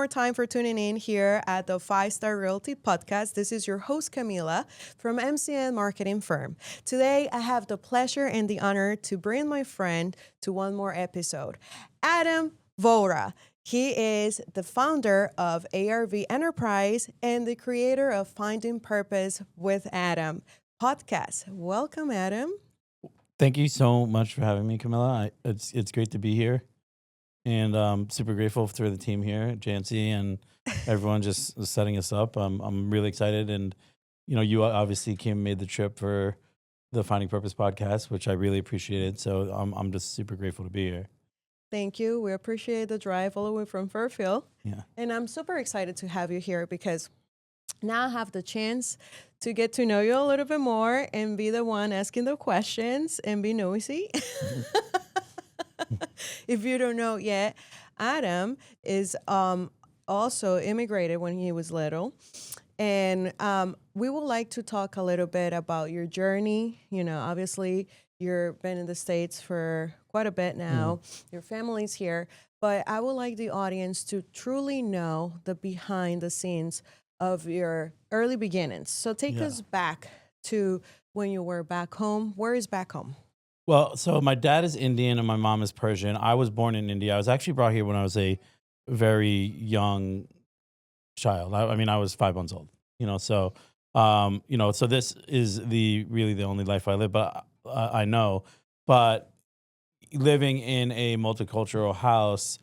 more time for tuning in here at the Five Star Realty podcast. This is your host, Camila, from MCN Marketing Firm. Today, I have the pleasure and the honor to bring my friend to one more episode, Adam Vohra. He is the founder of ARV Enterprise and the creator of Finding Purpose with Adam podcast. Welcome, Adam. Thank you so much for having me, Camilla. It's great to be here, and super grateful for the team here, Jancy and everyone just setting us up. I'm really excited, and you obviously came and made the trip for the Finding Purpose podcast, which I really appreciated. So I'm just super grateful to be here. Thank you. We appreciate the drive all the way from Fairfield. Yeah, and I'm super excited to have you here because now I have the chance to get to know you a little bit more and be the one asking the questions and be nosy. If you don't know yet, Adam is also immigrated when he was little. And we would like to talk a little bit about your journey. Obviously, you've been in the States for quite a bit now. Your family's here. But I would like the audience to truly know the behind the scenes of your early beginnings. So take us back to when you were back home. Where is back home? Well, so my dad is Indian and my mom is Persian. I was born in India. I was actually brought here when I was a very young child. I was 5 months old. So this is really the only life I live. But I know. But living in a multicultural house,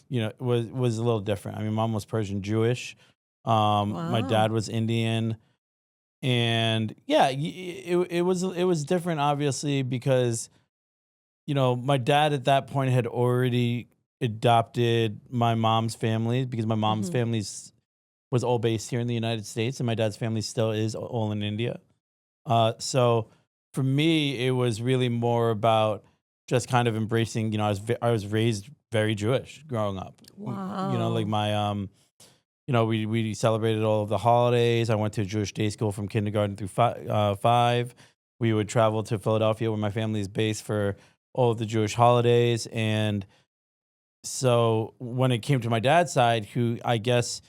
was a little different. I mean, mom was Persian Jewish. My dad was Indian, and it was different, obviously, because my dad at that point had already adopted my mom's family, because my mom's family was all based here in the United States, and my dad's family still is all in India. So for me, it was really more about just kind of embracing. I was raised very Jewish growing up. Wow. Like my we celebrated all of the holidays. I went to a Jewish day school from kindergarten through five. We would travel to Philadelphia, where my family is based, for all of the Jewish holidays. And so when it came to my dad's side, who I guess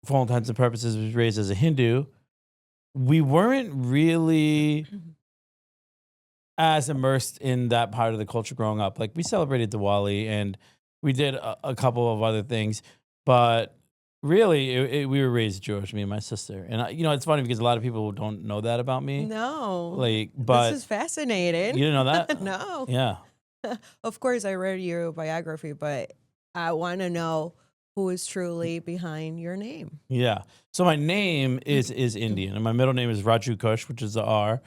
for all intents and purposes was raised as a Hindu, we weren't really as immersed in that part of the culture growing up. Like, we celebrated Diwali and we did a couple of other things, but really, we were raised Jewish, me and my sister. And it's funny because a lot of people don't know that about me. No. But this is fascinating. You didn't know that? No. Yeah. Of course, I read your biography, but I want to know who is truly behind your name. Yeah. So my name is Indian, and my middle name is Raju Kush, which is the R.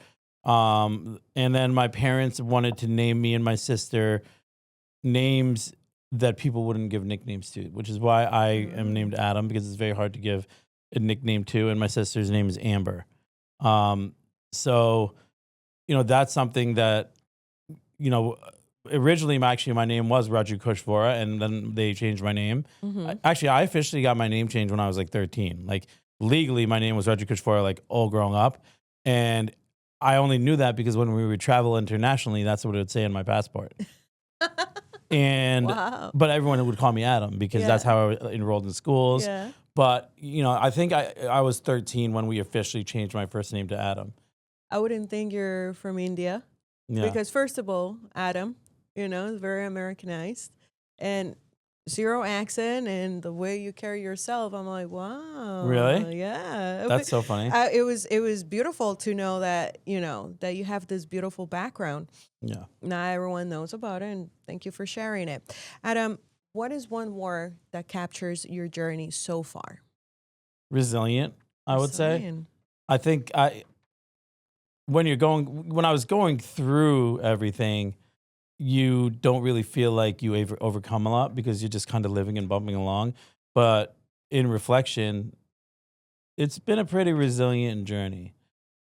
And then my parents wanted to name me and my sister names that people wouldn't give nicknames to, which is why I am named Adam, because it's very hard to give a nickname to. And my sister's name is Amber. So that's something that, originally my name was Raju Kush Vohra, and then they changed my name. I officially got my name changed when I was like 13. Like, legally, my name was Raju Kush Vohra, like, all growing up. And I only knew that because when we would travel internationally, that's what it would say on my passport. And but everyone would call me Adam because that's how I enrolled in schools. Yeah. But I think I was 13 when we officially changed my first name to Adam. I wouldn't think you're from India. Yeah. Because first of all, Adam, is very Americanized and zero accent, and the way you carry yourself, I'm like, wow. Really? Yeah. That's so funny. It was beautiful to know that, that you have this beautiful background. Yeah. Not everyone knows about it, and thank you for sharing it. Adam, what is one word that captures your journey so far? Resilient, I would say. Resilient. I think when I was going through everything, you don't really feel like you overcome a lot because you're just kind of living and bumping along. But in reflection, it's been a pretty resilient journey.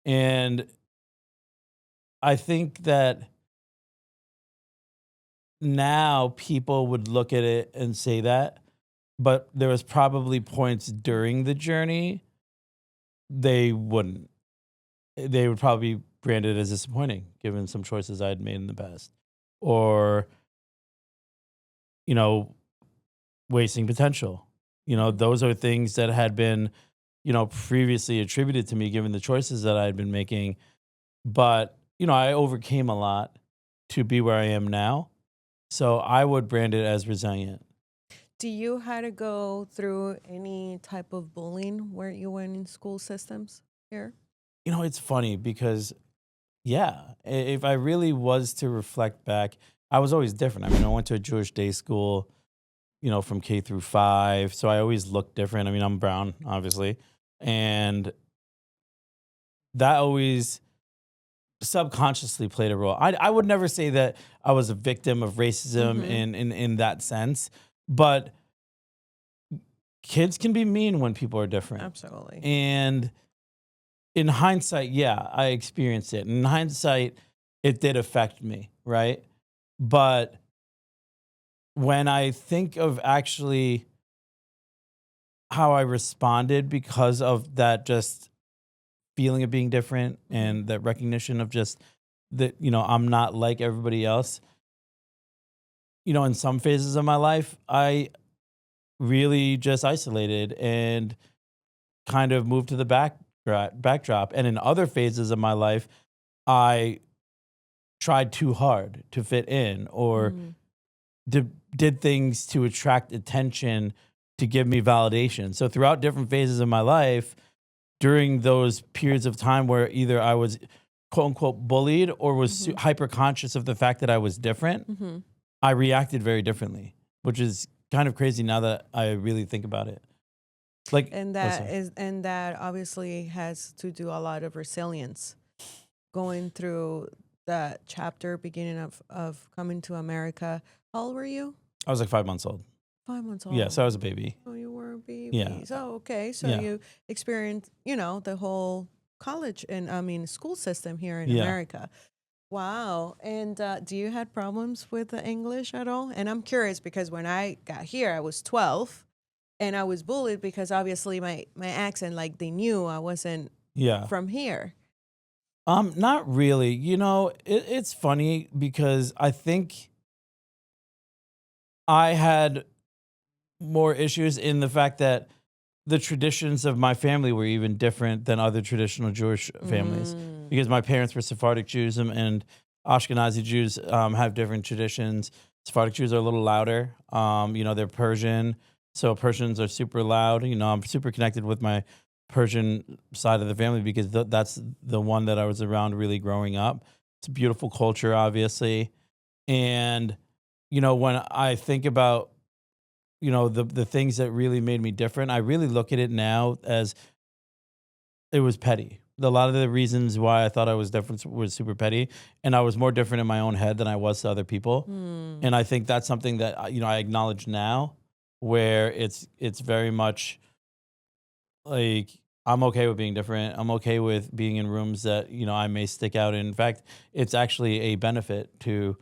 And I think that now people would look at it and say that, but there was probably points during the journey they wouldn't. They would probably brand it as disappointing, given some choices I had made in the past, or wasting potential. Those are things that had been, previously attributed to me given the choices that I had been making. But, I overcame a lot to be where I am now. So I would brand it as resilient. Do you had to go through any type of bullying where you went in school systems here? It's funny because, yeah, if I really was to reflect back, I was always different. I mean, I went to a Jewish day school, from K through 5. So I always looked different. I mean, I'm brown, obviously. And that always subconsciously played a role. I would never say that I was a victim of racism Mm-hmm. in that sense, but kids can be mean when people are different. Absolutely. And in hindsight, yeah, I experienced it. In hindsight, it did affect me, right? But when I think of actually how I responded because of that just feeling of being different Mm-hmm. and that recognition of just that, I'm not like everybody else, in some phases of my life, I really just isolated and kind of moved to the backdrop. And in other phases of my life, I tried too hard to fit in or Mm-hmm. did things to attract attention to give me validation. So throughout different phases of my life, during those periods of time where either I was quote unquote bullied or was Mm-hmm. hyper conscious of the fact that I was different, Mm-hmm. I reacted very differently, which is kind of crazy now that I really think about it. Like, And oh, that sorry. is, and that obviously has to do a lot of resilience. Going through that chapter, beginning of coming to America. How old were you? I was like 5 months old. 5 months Yeah, so I was a old. baby. Oh, you were a Yeah, baby. So okay, so yeah, you experienced, the whole college and I mean school system here in yeah. America. Wow. And do you had problems with the English at all? And I'm curious because when I got here, I was 12 and I was bullied because obviously my accent, like they knew I wasn't Yeah. from here. Not really. It's funny because I think I had more issues in the fact that the traditions of my family were even different than other traditional Jewish families Mm. because my parents were Sephardic Jews and Ashkenazi Jews have different traditions. Sephardic Jews are a little louder. They're Persian, so Persians are super loud. I'm super connected with my Persian side of the family because that's the one that I was around really growing up. It's a beautiful culture, obviously, and when I think about the things that really made me different, I really look at it now as it was petty. A lot of the reasons why I thought I was different was super petty, and I was more different in my own head than I was to other people. Hmm. And I think that's something that I acknowledge now, where it's very much like I'm okay with being different. I'm okay with being in rooms that I may stick out in. In fact, it's actually a benefit to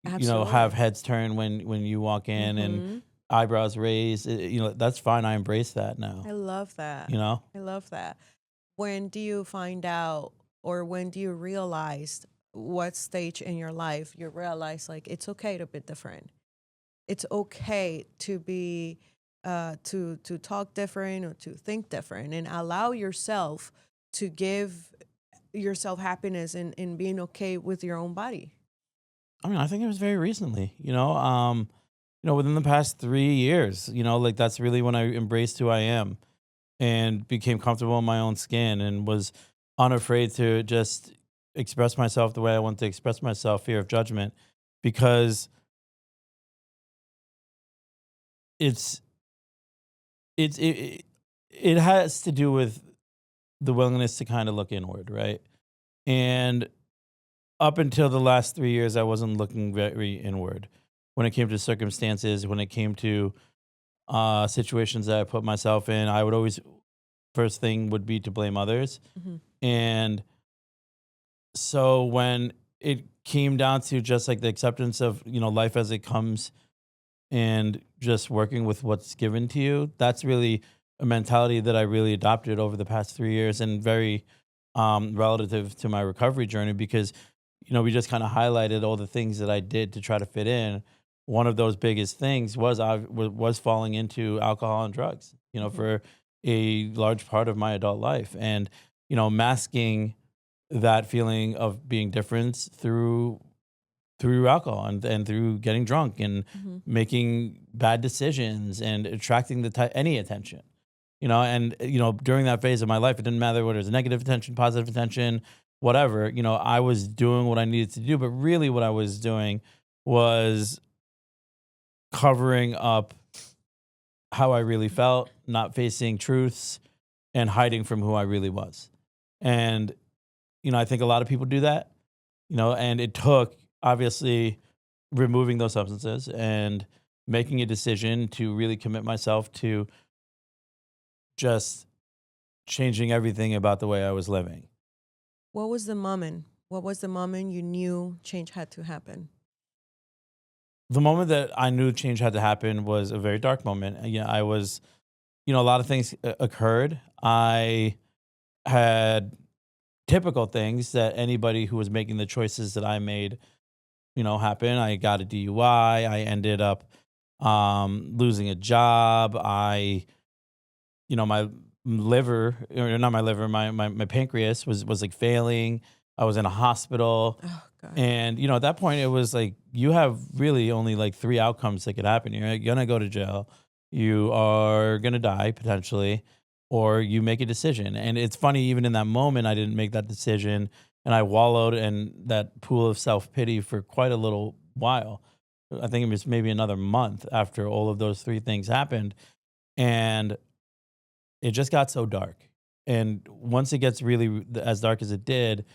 have Absolutely. heads turn when you walk in and Mm-hmm. eyebrows raised. That's fine. I embrace that now. I love that. You know. I love that. When do you find out or when do you realize what stage in your life you realize like it's okay to be different? It's okay to be to talk different or to think different and allow yourself to give yourself happiness in being okay with your own body. I mean, I think it was very recently. Within the past 3 years. Like that's really when I embraced who I am and became comfortable in my own skin and was unafraid to just express myself the way I want to express myself, fear of judgment, because it's it has to do with the willingness to kind of look inward, right? And up until the last 3 years, I wasn't looking very inward when it came to circumstances, when it came to situations that I put myself in. I would always first thing would be to blame others, Hmm. and so when it came down to just like the acceptance of life as it comes and just working with what's given to you, that's really a mentality that I really adopted over the past 3 years and very relative to my recovery journey because we just kind of highlighted all the things that I did to try to fit in. one of those biggest things was falling into alcohol and drugs, Mhm. for a large part of my adult life. And, masking that feeling of being different through alcohol and through getting drunk and Mhm. making bad decisions and attracting any attention. And during that phase of my life, it didn't matter whether it was negative attention, positive attention, whatever. I was doing what I needed to do, but really what I was doing was covering up how I really felt, not facing truths, and hiding from who I really was. And I think a lot of people do that. And it took, obviously, removing those substances and making a decision to really commit myself to just changing everything about the way I was living. What was the moment? What was the moment you knew change had to happen? The moment that I knew change had to happen was a very dark moment. I was, a lot of things occurred. I had typical things that anybody who was making the choices that I made, happen. I got a DUI. I ended up losing a job. My liver, or not my liver, my pancreas was like failing. I was in a hospital. Oh God. And, at that point, it was like you have really only like three outcomes that could happen. You're going to go to jail, you are going to die potentially, or you make a decision. And it's funny, even in that moment, I didn't make that decision. And I wallowed in that pool of self pity for quite a little while. I think it was maybe another month after all of those three things happened. And it just got so dark. And once it gets really as dark as it did,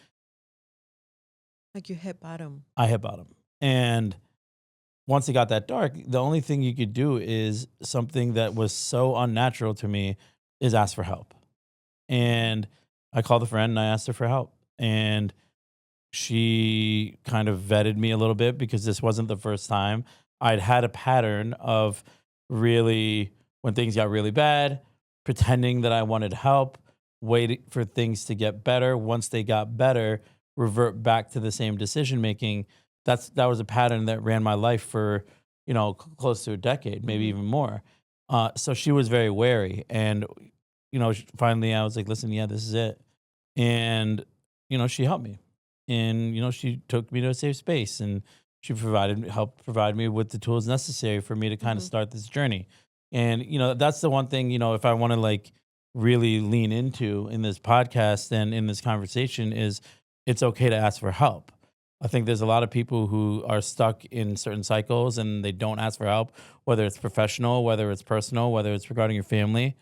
Like you hit bottom. I hit bottom. And once it got that dark, the only thing you could do is something that was so unnatural to me is ask for help. And I called a friend and I asked her for help. And she kind of vetted me a little bit because this wasn't the first time. I'd had a pattern of really, when things got really bad, pretending that I wanted help, waiting for things to get better. Once they got better, revert back to the same decision making. That was a pattern that ran my life for, close to a decade, maybe Mhm. even more. So she was very wary. And, finally I was like, listen, yeah, this is it. And, she helped me. And, she took me to a safe space and she helped provide me with the tools necessary for me to kind of Mhm. start this journey. And, that's the one thing, if I want to like really lean into in this podcast and in this conversation is it's okay to ask for help. I think there's a lot of people who are stuck in certain cycles and they don't ask for help, whether it's professional, whether it's personal, whether it's regarding your family.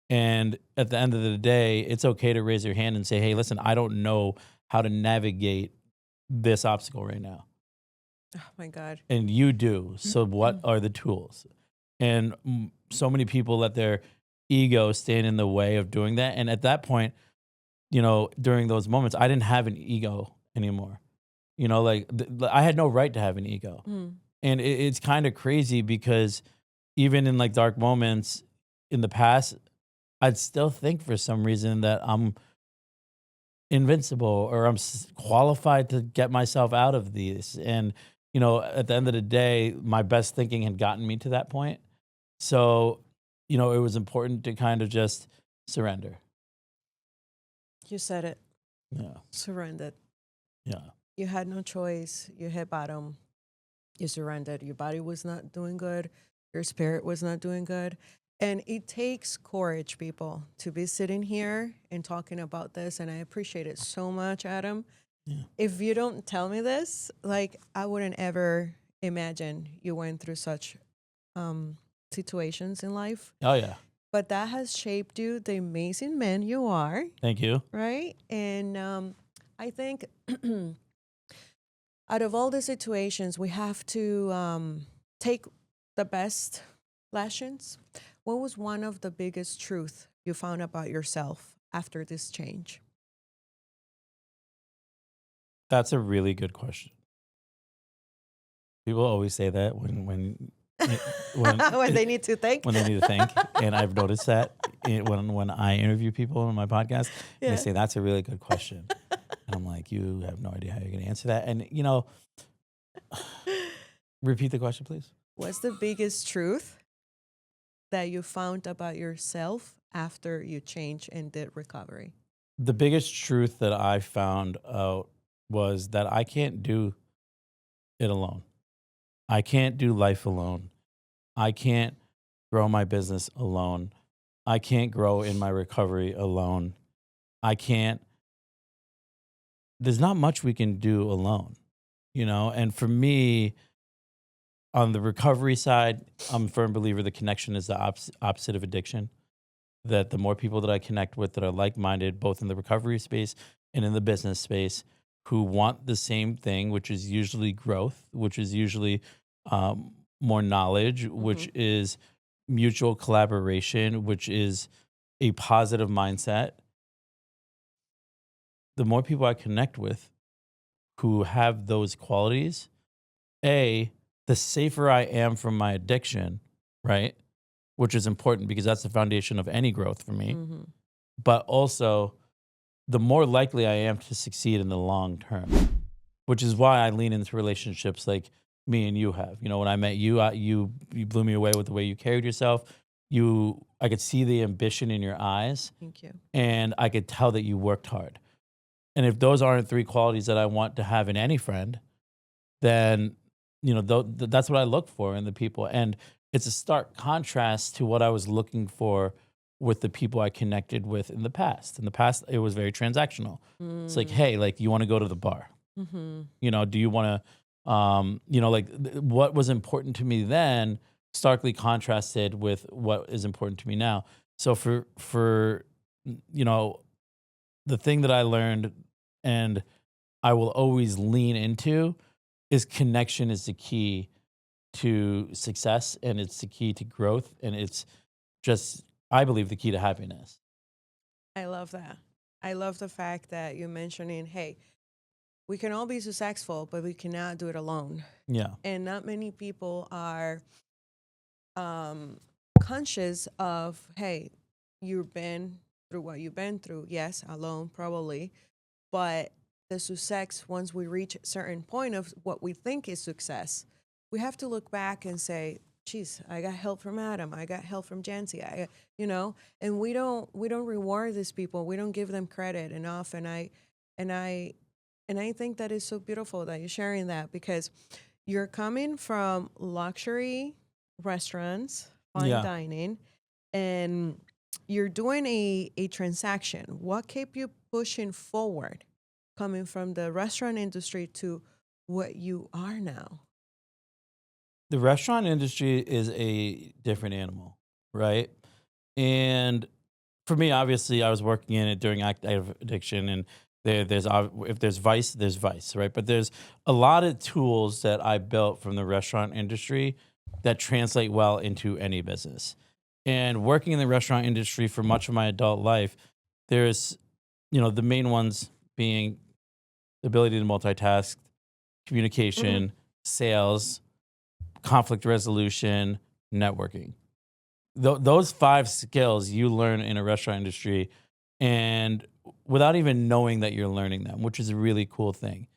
And at the end of the day, it's okay to raise your hand and say, hey, listen, I don't know how to navigate this obstacle right now. Oh my God. And you do. So, what are the tools? And so many people let their ego stand in the way of doing that. And at that point, during those moments, I didn't have an ego anymore. Like I had no right to have an ego. Mm. And it's kind of crazy because even in like dark moments in the past, I'd still think for some reason that I'm invincible or I'm qualified to get myself out of these. And, at the end of the day, my best thinking had gotten me to that point. So, it was important to kind of just surrender. You said it. Yeah. Surrendered. Yeah. You had no choice. You hit bottom. You surrendered. Your body was not doing good. Your spirit was not doing good. And it takes courage, people, to be sitting here and talking about this. And I appreciate it so much, Adam. Yeah. If you don't tell me this, like I wouldn't ever imagine you went through such um, situations in life. Oh, yeah. But that has shaped you, the amazing man you are, Thank you. right? And I think out of all the situations, we have to take the best lessons. What was one of the biggest truth you found about yourself after this change? That's a really good question. People always say that when When they need to think. when they need to think, and I've noticed that when I interview people on my podcast, and they Yeah. say that's a really good question, and I'm like, you have no idea how you're going to answer that, and repeat the question, please. What's the biggest truth that you found about yourself after you changed and did recovery? The biggest truth that I found out was that I can't do it alone. I can't do life alone. I can't grow my business alone. I can't grow in my recovery alone. I can't, there's not much we can do alone, you know? And for me, on the recovery side, I'm a firm believer the connection is the opposite of addiction. That the more people that I connect with that are like minded, both in the recovery space and in the business space, who want the same thing, which is usually growth, which is usually more knowledge, Mm-hmm. which is mutual collaboration, which is a positive mindset. The more people I connect with who have those qualities, A, the safer I am from my addiction, right? Which is important because that's the foundation of any growth for me. Mm-hmm. But also, the more likely I am to succeed in the long term, which is why I lean into relationships like me and you have. You know, when I met you, you blew me away with the way you carried yourself. I could see the ambition in your eyes, Thank you. and I could tell that you worked hard. And if those aren't three qualities that I want to have in any friend, then that's what I look for in the people. And it's a stark contrast to what I was looking for with the people I connected with in the past. In the past, it was very transactional. It's like, hey, like, you want to go to the bar? Mm-hmm. Do you want to, what was important to me then starkly contrasted with what is important to me now. So for you know, the thing that I learned and I will always lean into is connection is the key to success, and it's the key to growth, and it's just, I believe, the key to happiness. I love that. I love the fact that you're mentioning, hey, we can all be successful, but we cannot do it alone. Yeah. And not many people are um, conscious of, hey, you've been through what you've been through. Yes, alone, probably. But the success, once we reach a certain point of what we think is success, we have to look back and say, geez, I got help from Adam. I got help from Jancy. And we don't reward these people. We don't give them credit enough. And I think that is so beautiful that you're sharing that because you're coming from luxury restaurants, fine Yeah. dining, and you're doing a transaction. What kept you pushing forward, coming from the restaurant industry to what you are now? The restaurant industry is a different animal, right? And for me, obviously, I was working in it during active addiction, and if there's vice, there's vice, right? But there's a lot of tools that I built from the restaurant industry that translate well into any business. And working in the restaurant industry for much of my adult life, there's, the main ones being the ability to multitask, Mm-hmm. communication, sales, conflict resolution, networking. Those five skills you learn in a restaurant industry, and without even knowing that you're learning them, which is a really cool thing.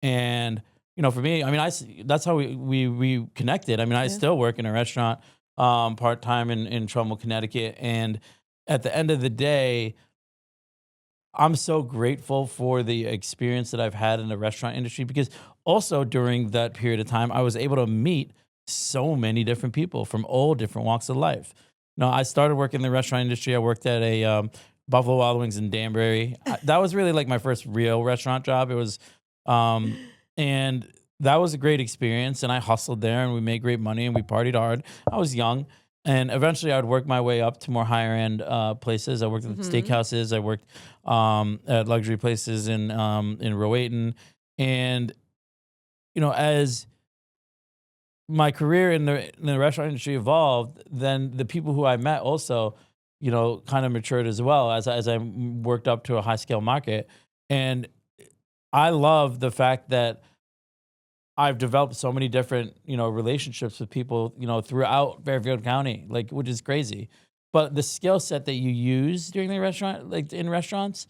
And for me, I mean, that's how we connected. I mean, I Yeah. still work in a restaurant part time in Trumbull, Connecticut, and at the end of the day, I'm so grateful for the experience that I've had in the restaurant industry because also during that period of time, I was able to meet so many different people from all different walks of life. I started working in the restaurant industry. I worked at a Buffalo Wild Wings in Danbury. That was really like my first real restaurant job. It was, and that was a great experience. And I hustled there and we made great money and we partied hard. I was young. And eventually, I would work my way up to more higher end places. I worked at Mm-hmm. steakhouses. I worked at luxury places in Rowayton, and as my career in the restaurant industry evolved, then the people who I met also, kind of matured as well as I worked up to a high scale market, and I love the fact that I've developed so many different, relationships with people, throughout Fairfield County, like, which is crazy. But the skill set that you use during the restaurant, like in restaurants,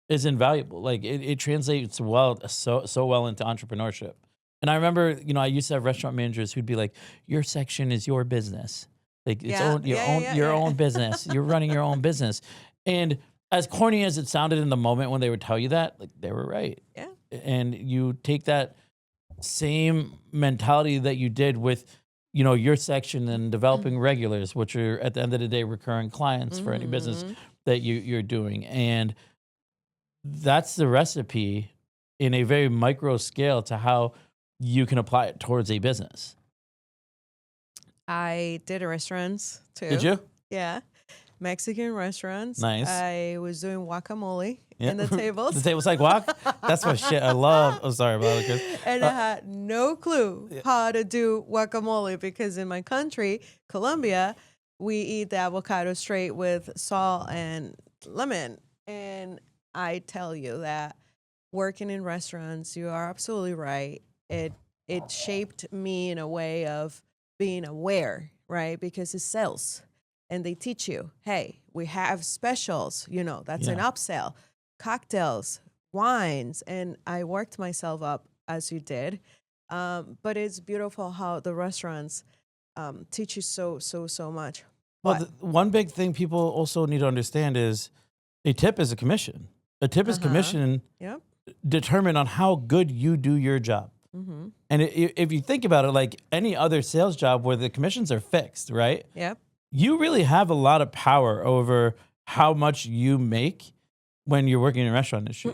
is invaluable. Like it translates well, so well into entrepreneurship. And I remember, I used to have restaurant managers who'd be like, "Your section is your business. Like it's Yeah, own your yeah, yeah, own yeah, your yeah. own business. You're running your own business." And as corny as it sounded in the moment when they would tell you that, like they were right. Yeah. And you take that same mentality that you did with, your section and developing regulars, which are at the end of the day recurring clients for any business Mm-hmm. that you're doing. And that's the recipe in a very micro scale to how you can apply it towards a business. I did restaurants Did too. you? Yeah. Mexican restaurants. Nice. I was doing guacamole Yeah. in the The tables. tables like walk. That's my shit. I love. Oh, sorry about it, Chris. And I had no clue Yeah. how to do guacamole because in my country, Colombia, we eat the avocado straight with salt and lemon. And I tell you that working in restaurants, you are absolutely right. It shaped me in a way of being aware, right? Because it sells and they teach you, hey, we have specials, that's an Yeah. upsell, cocktails, wines. And I worked myself up as you did. But it's beautiful how the restaurants teach you so much. Well, But, one big thing people also need to understand is a tip is a commission. A tip is uh-huh. commission Yep. determined on how good you do your job. Mm-hmm. And if you think about it, like any other sales job where the commissions are fixed, right? Yep. You really have a lot of power over how much you make when you're working in the restaurant industry.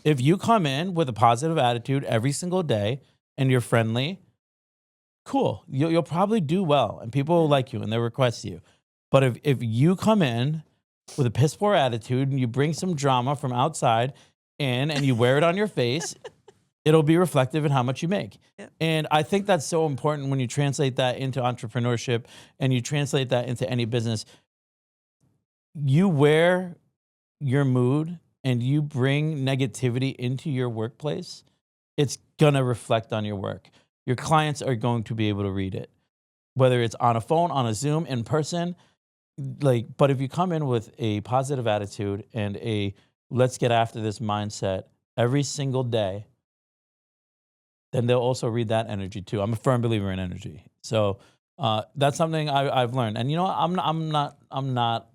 If you come in with a positive attitude every single day and you're friendly, cool. You'll probably do well and people will like you and they'll request you. But if you come in with a piss poor attitude and you bring some drama from outside in and you wear it on your face, it'll be reflective in how much you make. Yep. And I think that's so important when you translate that into entrepreneurship and you translate that into any business. You wear your mood and you bring negativity into your workplace, it's going to reflect on your work. Your clients are going to be able to read it, whether it's on a phone, on a Zoom, in person. But if you come in with a positive attitude and a let's get after this mindset every single day, then they'll also read that energy too. I'm a firm believer in energy. So that's something I've learned. And I'm not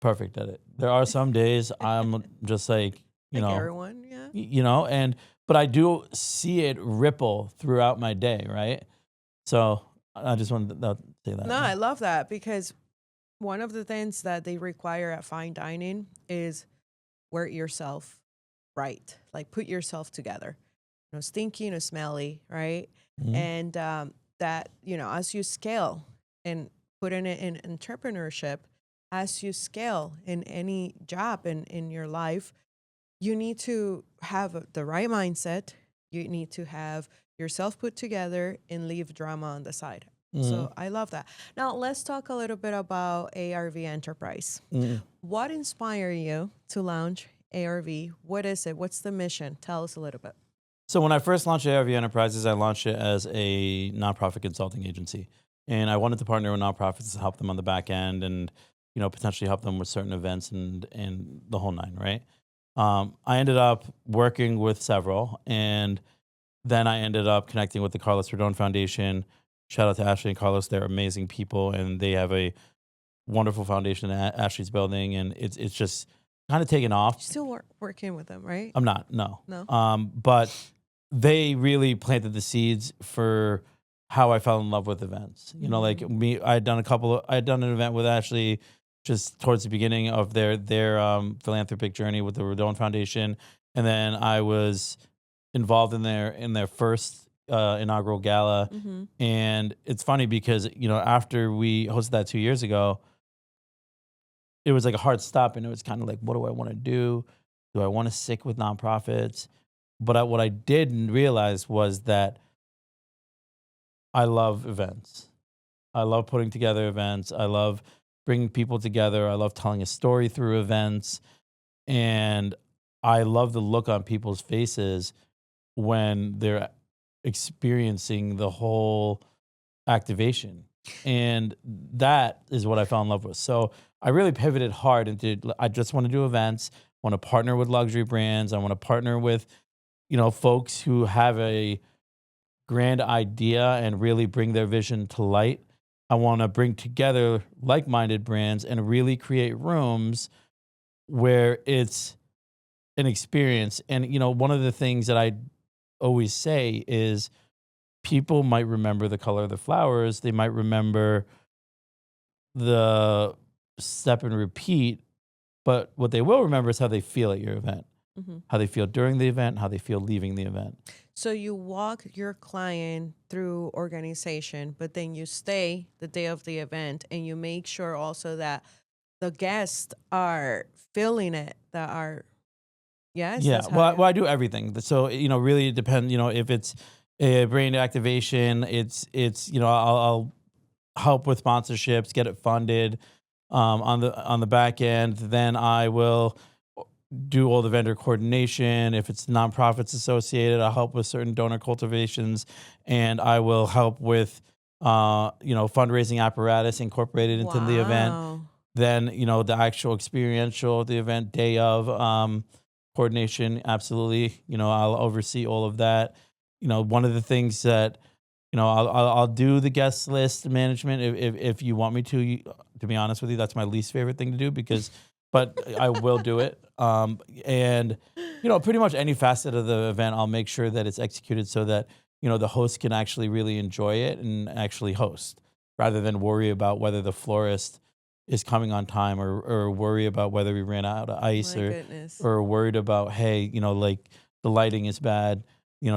perfect at it. There are some days I'm just like, Like everyone, yeah. but I do see it ripple throughout my day, right? So I just wanted to say that. No, I love that because one of the things that they require at fine dining is wear yourself right. Like put yourself together. Stinky, smelly, right? Mhm. And that, as you scale and put in it in entrepreneurship, as you scale in any job in your life, you need to have the right mindset. You need to have yourself put together and leave drama on the side. Mhm. So I love that. Now let's talk a little bit about ARV Enterprise. Mhm. What inspired you to launch ARV? What is it? What's the mission? Tell us a little bit. So when I first launched ARV Enterprises, I launched it as a nonprofit consulting agency, and I wanted to partner with nonprofits to help them on the back end, and potentially help them with certain events and the whole nine. Right. I ended up working with several, and then I ended up connecting with the Carlos Rodon Foundation. Shout out to Ashley and Carlos; they're amazing people, and they have a wonderful foundation that Ashley's building, and it's just kind of taken off. You're still working with them, right? I'm not, no. No. But they really planted the seeds for how I fell in love with events. Like me, I had done an event with Ashley just towards the beginning of their philanthropic journey with the Rodon Foundation, and then I was involved in their first inaugural gala. Mm-hmm. And it's funny because after we hosted that 2 years ago, it was like a hard stop, and it was kind of like, what do I want to do? Do I want to stick with nonprofits? But what I didn't realize was that I love events. I love putting together events. I love bringing people together. I love telling a story through events. And I love the look on people's faces when they're experiencing the whole activation. And that is what I fell in love with. So I really pivoted hard into, I just want to do events, want to partner with luxury brands. I want to partner with, folks who have a grand idea and really bring their vision to light. I want to bring together like-minded brands and really create rooms where it's an experience. And, one of the things that I always say is people might remember the color of the flowers. They might remember the step and repeat, but what they will remember is how they feel at your event, Hmm. how they feel during the event, how they feel leaving the event. So you walk your client through organization, but then you stay the day of the event and you make sure also that the guests are feeling it, that are, yes, Yeah, that's how well, you, well, I do everything. So really it depends. If it's a brand activation, it's I'll help with sponsorships, get it funded on the back end. Then I will do all the vendor coordination. If it's nonprofits associated, I'll help with certain donor cultivations, and I will help with fundraising apparatus incorporated into the event. wow. Then the actual experiential of the event, day of coordination, absolutely. I'll oversee all of that. One of the things that I'll do the guest list management if you want me to. To be honest with you, that's my least favorite thing to do but I will do it. And pretty much any facet of the event, I'll make sure that it's executed so that the host can actually really enjoy it and actually host, rather than worry about whether the florist is coming on time, or worry about whether we ran out of ice, My goodness. or worried about, hey, like the lighting is bad.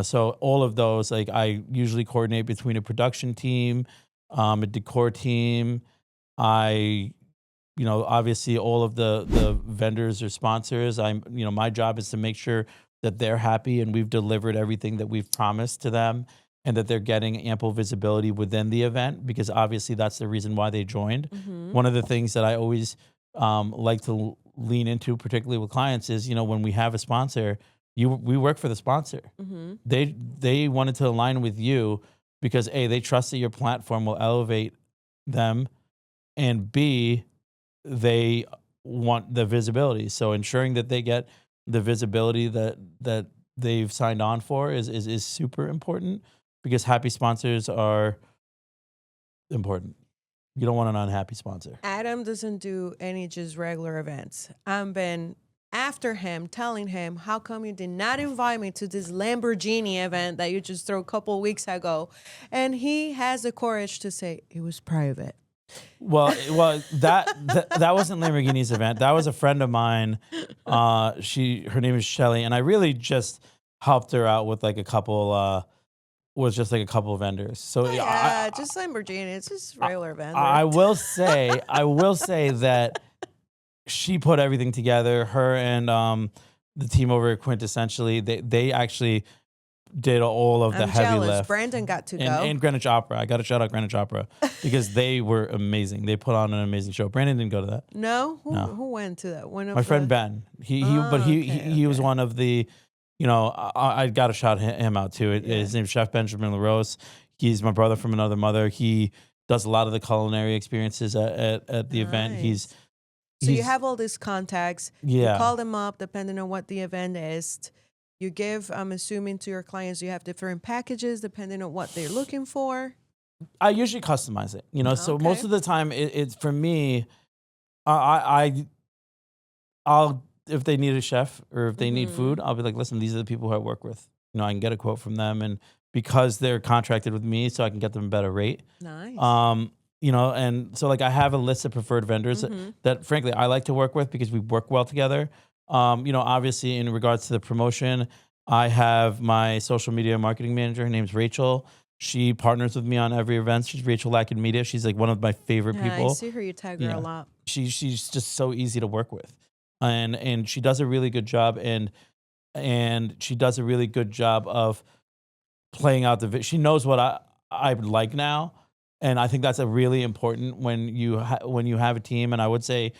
So all of those, like, I usually coordinate between a production team, a decor team. I, obviously all of the vendors or sponsors. My job is to make sure that they're happy and we've delivered everything that we've promised to them, and that they're getting ample visibility within the event, because obviously that's the reason why they joined. Mm-hmm. One of the things that I always like to lean into, particularly with clients, is, when we have a sponsor, we work for the sponsor. Mm-hmm. They wanted to align with you because A, they trust that your platform will elevate them, and B, they want the visibility. So ensuring that they get the visibility that they've signed on for is super important, because happy sponsors are important. You don't want an unhappy sponsor. Adam doesn't do any just regular events. I've been after him, telling him, how come you did not invite me to this Lamborghini event that you just threw a couple weeks ago? And he has the courage to say, it was private. Well, that wasn't Lamborghini's event. That was a friend of mine. Her name is Shelly, and I really just helped her out with like a couple. Was just like a couple of vendors. So Oh, yeah, just Lamborghini. It's just regular event. I will say that she put everything together. Her and the team over at Quintessentially, they actually did all of the I'm heavy jealous. lift. Brandon got to go. And Greenwich Opera. I got to shout out Greenwich Opera because they were amazing. They put on an amazing show. Brandon didn't go to that. No? No. Who went to that? One of My friend the- Ben. He okay. was one of the, I got to shout him out too. Yeah. His name's Chef Benjamin LaRose. He's my brother from another mother. He does a lot of the culinary experiences at the event. Nice. So you have all these contacts. Yeah. You call them up depending on what the event is. You give, I'm assuming, to your clients, you have different packages depending on what they're looking for. I usually customize it, so Okay. most of the time it's for me, I'll, if they need a chef or if they need Mhm. food, I'll be like, listen, these are the people who I work with. I can get a quote from them, and because they're contracted with me, so I can get them a better rate. Nice. And so like I have a list of preferred vendors Mhm. that frankly I like to work with because we work well together. Obviously in regards to the promotion, I have my social media marketing manager. Her name's Rachel. She partners with me on every event. She's Rachel Lacken Media. She's like one of my favorite Yeah, people. I see her. You tag her Yeah. a lot. She's just so easy to work with, and she does a really good job, and she does a really good job of playing out she knows what I would like now, and I think that's a really important when you have a team. And I would say,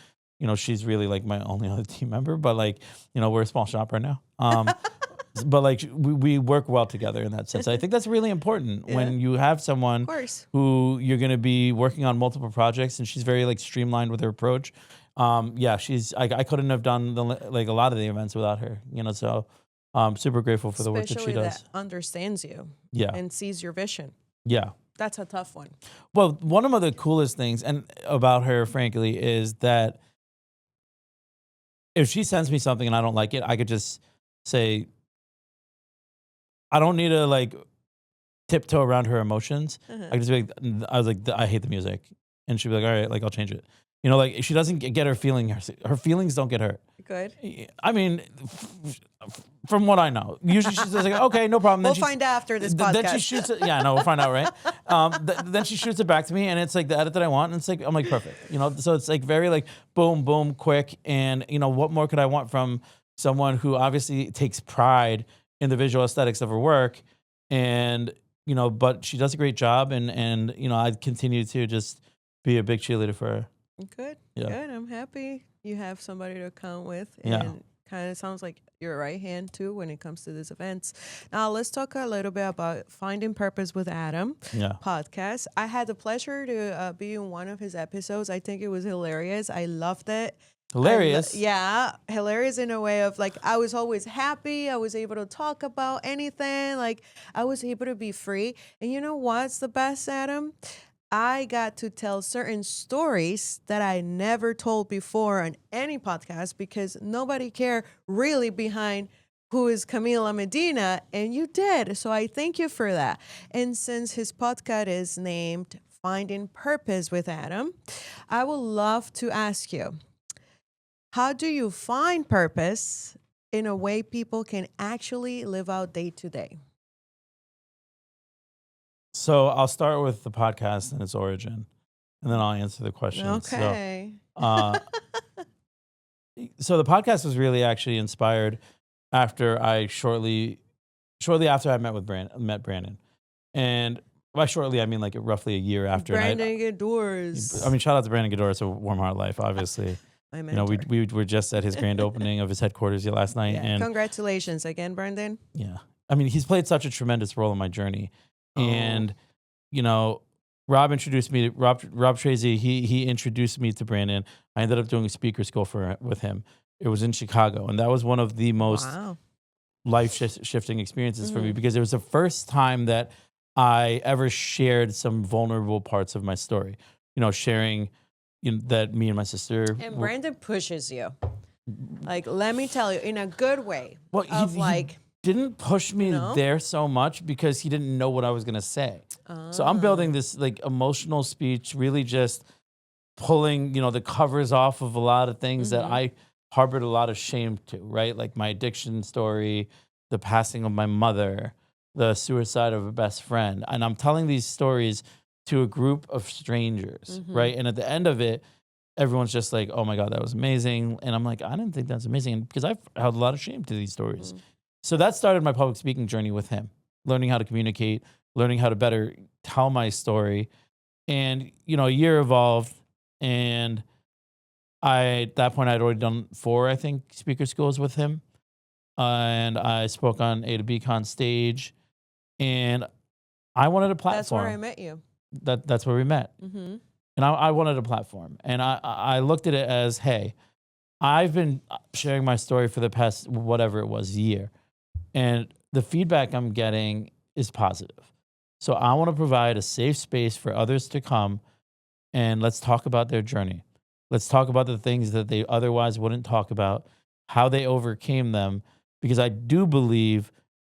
she's really like my only other team member, but like, we're a small shop right now. But like we work well together in that sense. I think that's really important when you have someone Of course. who you're going to be working on multiple projects, and she's very like streamlined with her approach. I couldn't have done a lot of the events without her, so I'm super grateful for the work that she Especially does. that understands you Yeah. and sees your vision. Yeah. That's a tough one. Well, one of the coolest things and about her, frankly, is that if she sends me something and I don't like it, I could just say, I don't need to like tiptoe around her emotions. Uh-huh. I could just be like, I was like, I hate the music. And she'd be like, all right, like I'll change it. You know, like she doesn't get her feeling, her feelings don't get hurt. Good. I mean, from what I know, usually she's just like, okay, no problem. We'll find out after this podcast. Then she shoots it. Yeah, no, we'll find out, right? Then she shoots it back to me, and it's like the edit that I want, and it's like I'm like perfect, you know. So it's like very like boom, boom, quick, and you know what more could I want from someone who obviously takes pride in the visual aesthetics of her work, and you know, but she does a great job, and you know, I continue to just be a big cheerleader for her. Good. Yeah. Good. I'm happy you have somebody to count with. Yeah. And kind of sounds like your right hand too when it comes to these events. Now let's talk a little bit about Finding Purpose with Adam podcast. I had the pleasure to be in one of his episodes. I think it was hilarious. I loved it. Hilarious. Yeah, hilarious in a way of like I was always happy. I was able to talk about anything. Like I was able to be free. And you know what's the best, Adam? I got to tell certain stories that I never told before on any podcast because nobody cared really behind who is Camila Medina, and you did. So I thank you for that. And since his podcast is named Finding Purpose with Adam, I would love to ask you, how do you find purpose in a way people can actually live out day to day? So I'll start with the podcast and its origin, and then I'll answer the question. Okay. So the podcast was really actually inspired after I shortly after I met Brandon, and by shortly I mean like roughly a year after. Brandon Gadors. I mean, shout out to Brandon Gador. It's a Warm Heart Life, obviously. My You know, mentor. we were just at his grand opening of his headquarters last night, Yeah. and Congratulations again, Brandon. yeah, I mean, he's played such a tremendous role in my journey. And, you know, Rob introduced me to Rob Tracy. He introduced me to Brandon. I ended up doing a speaker school with him. It was in Chicago. And that was one of the most life shifting experiences for me because it was the first time that I ever shared some vulnerable parts of my story. You know, sharing that me and my sister. And Brandon pushes you. Like, let me tell you, in a good way. Well, he didn't push me there so much because he didn't know what I was going to say. So I'm building this like emotional speech, really just pulling, you know, the covers off of a lot of things that I harbored a lot of shame to, right? Like my addiction story, the passing of my mother, the suicide of a best friend. And I'm telling these stories to a group of strangers, right? And at the end of it, everyone's just like, oh my God, that was amazing. And I'm like, I didn't think that's amazing because I've held a lot of shame to these stories. So that started my public speaking journey with him, learning how to communicate, learning how to better tell my story. And, you know, a year evolved, and at that point, I'd already done 4, I think, speaker schools with him. And I spoke on A to B Con stage, and I wanted a platform. That's where I met you. That's where we met. And I wanted a platform. And I looked at it as, hey, I've been sharing my story for the past, whatever it was, year. And the feedback I'm getting is positive. So I want to provide a safe space for others to come and let's talk about their journey. Let's talk about the things that they otherwise wouldn't talk about, how they overcame them. Because I do believe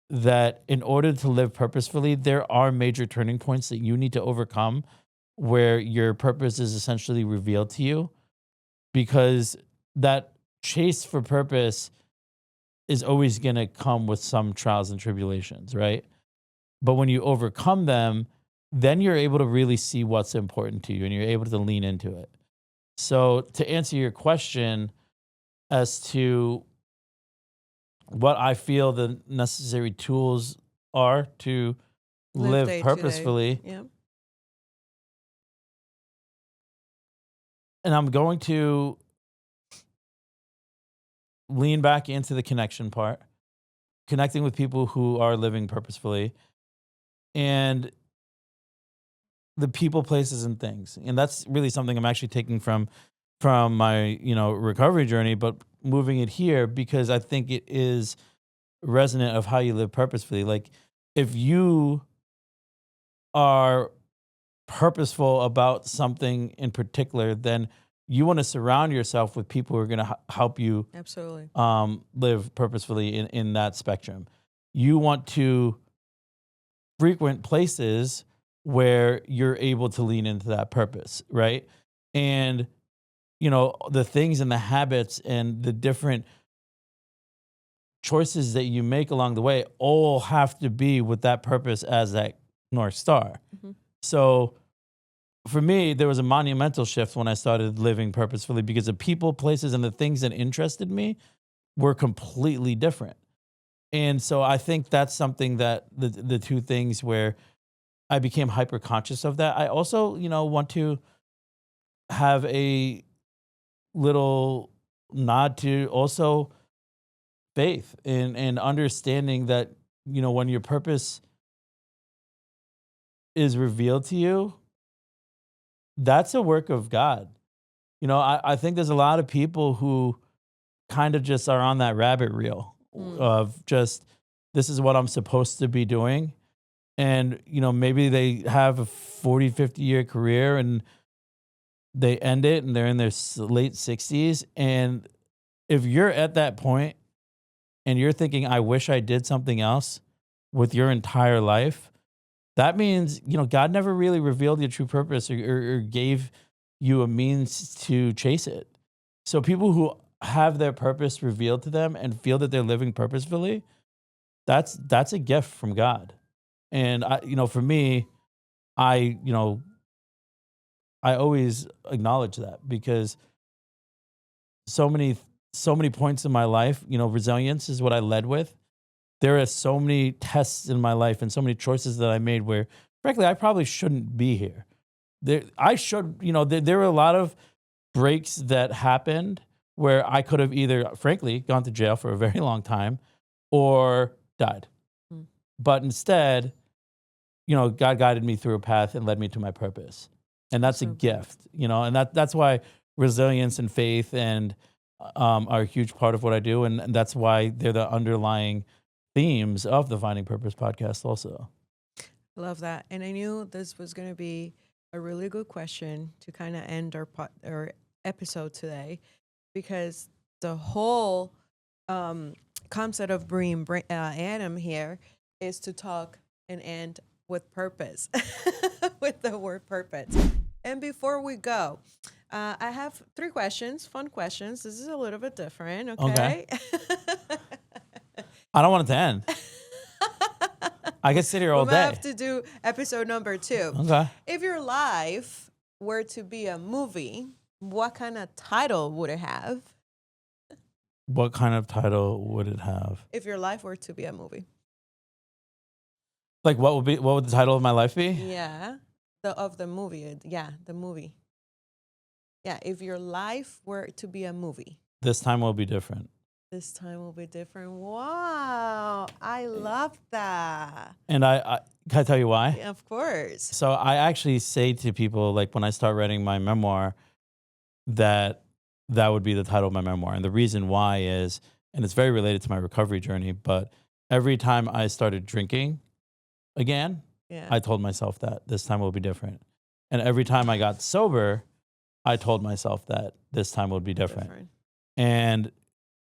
that in order to live purposefully, there are major turning points that you need to overcome where your purpose is essentially revealed to you. Because that chase for purpose is always going to come with some trials and tribulations, right? But when you overcome them, then you're able to really see what's important to you and you're able to lean into it. So to answer your question as to what I feel the necessary tools are to live purposefully, and I'm going to lean back into the connection part, connecting with people who are living purposefully, and the people, places, and things. And that's really something I'm actually taking from my, you know, recovery journey, but moving it here because I think it is resonant of how you live purposefully. Like if you are purposeful about something in particular, then you want to surround yourself with people who are going to help you Absolutely. live purposefully in that spectrum. You want to frequent places where you're able to lean into that purpose, right? And the things and the habits and the different choices that you make along the way all have to be with that purpose as that North Star. Mm-hmm. So for me, there was a monumental shift when I started living purposefully because the people, places, and the things that interested me were completely different. And so I think that's something that the two things where I became hyper conscious of that. I also, want to have a little nod to also faith and understanding that, when your purpose is revealed to you, that's a work of God. I think there's a lot of people who kind of just are on that rabbit reel of just, this is what I'm supposed to be doing. And, maybe they have a 40, 50-year career and they end it and they're in their late 60s. And if you're at that point and you're thinking, I wish I did something else with your entire life, that means, God never really revealed your true purpose or gave you a means to chase it. So people who have their purpose revealed to them and feel that they're living purposefully, that's a gift from God. And for me, I always acknowledge that because so many points in my life, resilience is what I led with. There are so many tests in my life and so many choices that I made where, frankly, I probably shouldn't be here. There were a lot of breaks that happened where I could have either, frankly, gone to jail for a very long time or died. Mm. But instead, God guided me through a path and led me to my purpose. And that's a gift, and that's why resilience and faith and are a huge part of what I do. And that's why they're the underlying themes of the Finding Purpose podcast also. Love that. And I knew this was going to be a really good question to kind of end our episode today, because the whole concept of bringing Adam here is to talk and end with purpose, with the word purpose. And before we go, I have 3 questions, fun questions. This is a little bit different, okay? I don't want it to end. I could sit here all We day. have to do episode number 2. Okay. If your life were to be a movie, what kind of title would it have? What kind of title would it have? If your life were to be a movie. Like what would the title of my life be? Yeah. The movie. Yeah, the movie. Yeah, if your life were to be a movie. This time will be different. This time will be different. Wow. I love that. And I can I tell you why? Yeah, of course. So I actually say to people, like when I start writing my memoir, that would be the title of my memoir. And the reason why is, and it's very related to my recovery journey, but every time I started drinking again, I told myself that this time will be different. And every time I got sober, I told myself that this time would be different. And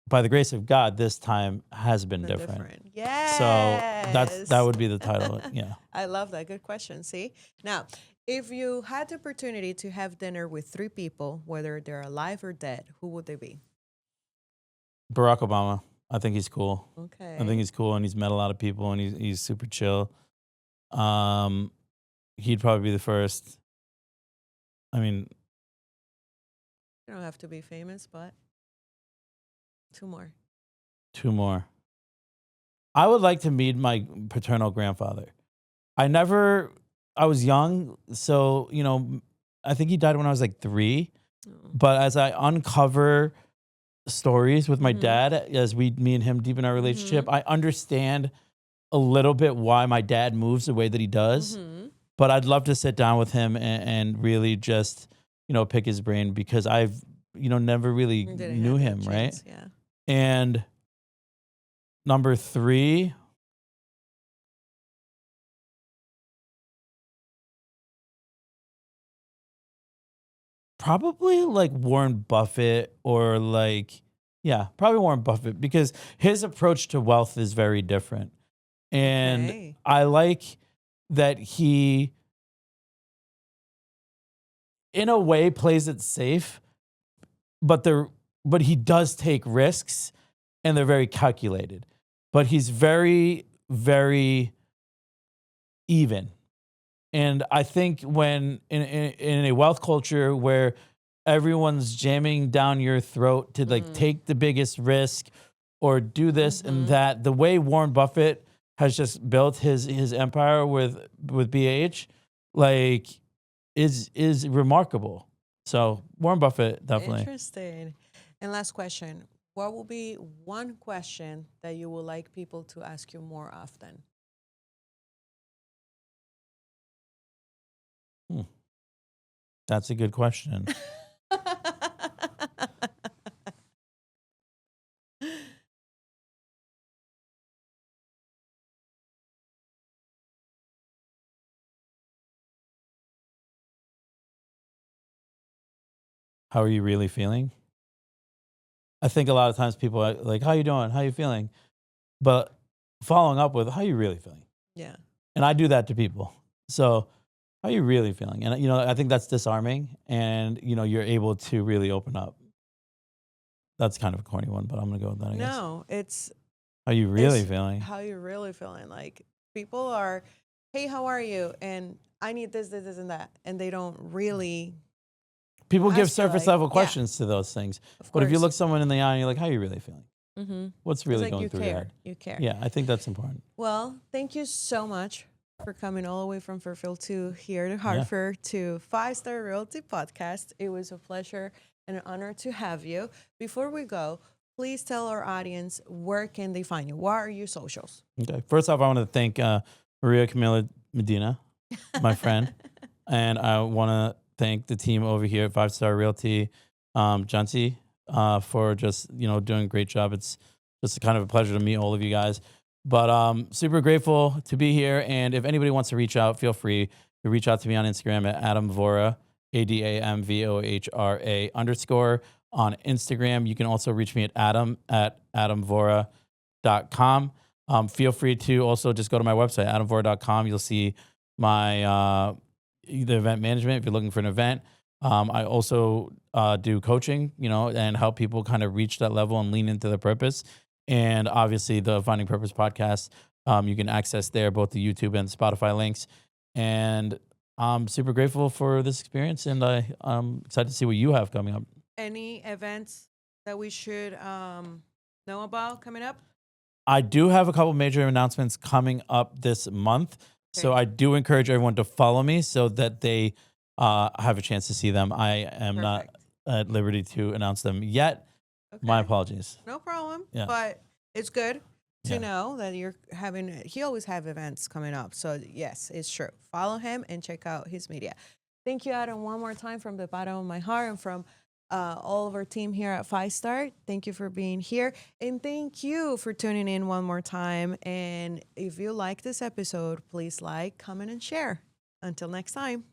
by the grace of God, this time has been different. Yes. So that would be the title. Yeah. I love that. Good question. See? Now, if you had the opportunity to have dinner with 3 people, whether they're alive or dead, who would they be? Barack Obama. I think he's cool. Okay. I think he's cool, and he's met a lot of people, and he's super chill. He'd probably be the first. I mean, you don't have to be famous, but 2 more. 2 more. I would like to meet my paternal grandfather. I was young, so, I think he died when I was like 3. Oh. But as I uncover stories with my dad, as me and him deepen our relationship, I understand a little bit why my dad moves the way that he does. But I'd love to sit down with him and really just, pick his brain, because I've, never really knew him, right? Yeah. And Number 3, probably like Warren Buffett or like, yeah, probably Warren Buffett because his approach to wealth is very different. And Okay. I like that he, in a way, plays it safe, but but he does take risks and they're very calculated. But he's very, very even. And I think when in a wealth culture where everyone's jamming down your throat to like Mm. take the biggest risk or do this and Mm-hmm. that, the way Warren Buffett has just built his empire with BH, like is remarkable. So Warren Buffett definitely. Interesting. And last question. What will be one question that you would like people to ask you more often? Hmm, that's a good question. How are you really feeling? I think a lot of times people are like, "How you doing? How you feeling?" But following up with, "How you really feeling?" Yeah, And I do that to people. So, how you really feeling? And I think that's disarming, and you're able to really open up. That's kind of a corny one, but I'm gonna go with that, I guess. no, How you really it's feeling? how you're really feeling. Like people are, hey, how are you? And I need this, and that, and they don't really People give ask you surface like, level yeah, questions to those things, of but if you course. look someone in the eye and you're like, "How you really feeling? Mm-hmm. What's It's really like going you through your care, head?" you care. Yeah, I think that's important. Well, thank you so much for coming all the way from Fairfield to here to Yeah. Hartford to Five Star Realty Podcast. It was a pleasure and an honor to have you. Before we go, please tell our audience where can they find you? What are your socials? Okay. First off, I want to thank Maria Camila Medina, my friend. And I want to thank the team over here at Five Star Realty, Jancy, for just doing a great job. It's just kind of a pleasure to meet all of you guys. But super grateful to be here. And if anybody wants to reach out, feel free to reach out to me on Instagram at Adam Vohra, ADAMVOHRA _ on Instagram. You can also reach me at adamvora.com. Feel free to also just go to my website, adamvora.com. You'll see my the event management if you're looking for an event. I also do coaching, and help people kind of reach that level and lean into the purpose. And obviously, the Finding Purpose podcast, you can access there, both the YouTube and Spotify links. And I'm super grateful for this experience, and I'm excited to see what you have coming up. Any events that we should know about coming up? I do have a couple major announcements coming up this month. So Okay, I do encourage everyone to follow me so that they have a chance to see them. I am not perfect. at liberty to announce them yet. My Okay. apologies. No problem. Yeah. But it's good to Yeah. know that you're having, he always have events coming up. So yes, it's true. Follow him and check out his media. Thank you, Adam, one more time from the bottom of my heart and from all of our team here at Five Star. Thank you for being here. And thank you for tuning in one more time. And if you like this episode, please like, comment, and share. Until next time.